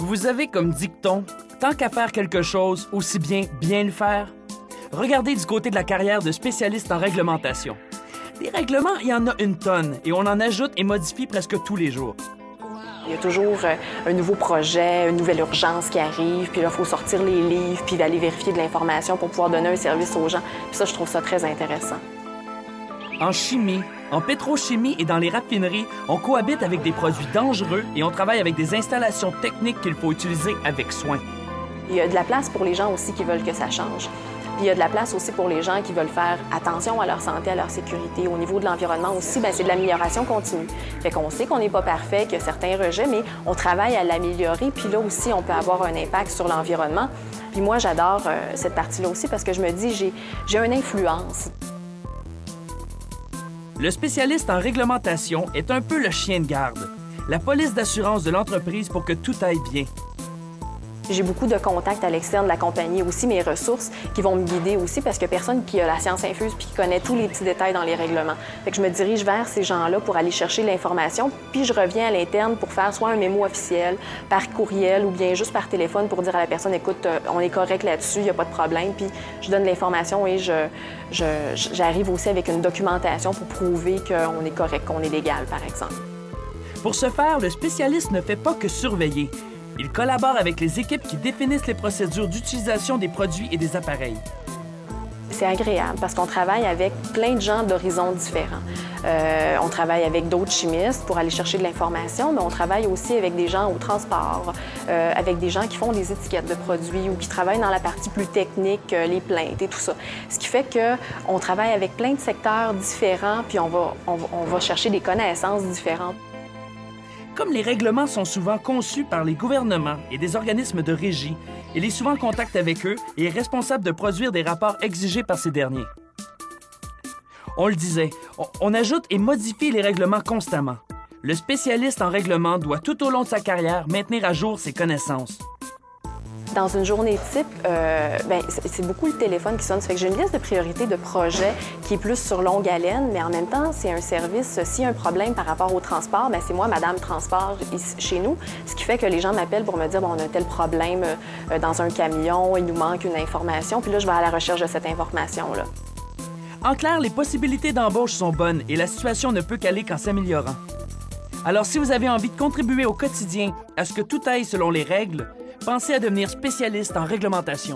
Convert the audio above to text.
Vous avez comme dicton, tant qu'à faire quelque chose, aussi bien le faire. Regardez du côté de la carrière de spécialiste en réglementation. Des règlements, il y en a une tonne et on en ajoute et modifie presque tous les jours. Il y a toujours un nouveau projet, une nouvelle urgence qui arrive, puis là, il faut sortir les livres, puis aller vérifier de l'information pour pouvoir donner un service aux gens. Puis ça, je trouve ça très intéressant. En chimie, en pétrochimie et dans les raffineries, on cohabite avec des produits dangereux et on travaille avec des installations techniques qu'il faut utiliser avec soin. Il y a de la place pour les gens aussi qui veulent que ça change. Puis il y a de la place aussi pour les gens qui veulent faire attention à leur santé, à leur sécurité. Au niveau de l'environnement aussi, c'est de l'amélioration continue. Fait qu'on sait qu'on n'est pas parfait, qu'il y a certains rejets, mais on travaille à l'améliorer. Puis là aussi, on peut avoir un impact sur l'environnement. Puis moi, j'adore cette partie-là aussi parce que je me dis, j'ai une influence. Le spécialiste en réglementation est un peu le chien de garde, la police d'assurance de l'entreprise pour que tout aille bien. J'ai beaucoup de contacts à l'externe de la compagnie, aussi mes ressources qui vont me guider aussi parce qu'il n'y a personne qui a la science infuse puis qui connaît tous les petits détails dans les règlements. Fait que je me dirige vers ces gens-là pour aller chercher l'information, puis je reviens à l'interne pour faire soit un mémo officiel, par courriel ou bien juste par téléphone pour dire à la personne, écoute, on est correct là-dessus, il n'y a pas de problème, puis je donne l'information et j'arrive aussi avec une documentation pour prouver qu'on est correct, qu'on est légal, par exemple. Pour ce faire, le spécialiste ne fait pas que surveiller. Il collabore avec les équipes qui définissent les procédures d'utilisation des produits et des appareils. C'est agréable parce qu'on travaille avec plein de gens d'horizons différents. On travaille avec d'autres chimistes pour aller chercher de l'information, mais on travaille aussi avec des gens au transport, avec des gens qui font des étiquettes de produits ou qui travaillent dans la partie plus technique, les plaintes et tout ça. Ce qui fait qu'on travaille avec plein de secteurs différents, puis on va chercher des connaissances différentes. Comme les règlements sont souvent conçus par les gouvernements et des organismes de régie, il est souvent en contact avec eux et est responsable de produire des rapports exigés par ces derniers. On le disait, on ajoute et modifie les règlements constamment. Le spécialiste en règlement doit tout au long de sa carrière maintenir à jour ses connaissances. Dans une journée type, c'est beaucoup le téléphone qui sonne. Ça fait que j'ai une liste de priorités de projets qui est plus sur longue haleine, mais en même temps, c'est un service. S'il y a un problème par rapport au transport, c'est moi, Madame Transport, ici, chez nous. Ce qui fait que les gens m'appellent pour me dire, on a tel problème dans un camion, il nous manque une information, puis là, je vais à la recherche de cette information-là. En clair, les possibilités d'embauche sont bonnes et la situation ne peut qu'aller qu'en s'améliorant. Alors, si vous avez envie de contribuer au quotidien à ce que tout aille selon les règles, pensez à devenir spécialiste en réglementation.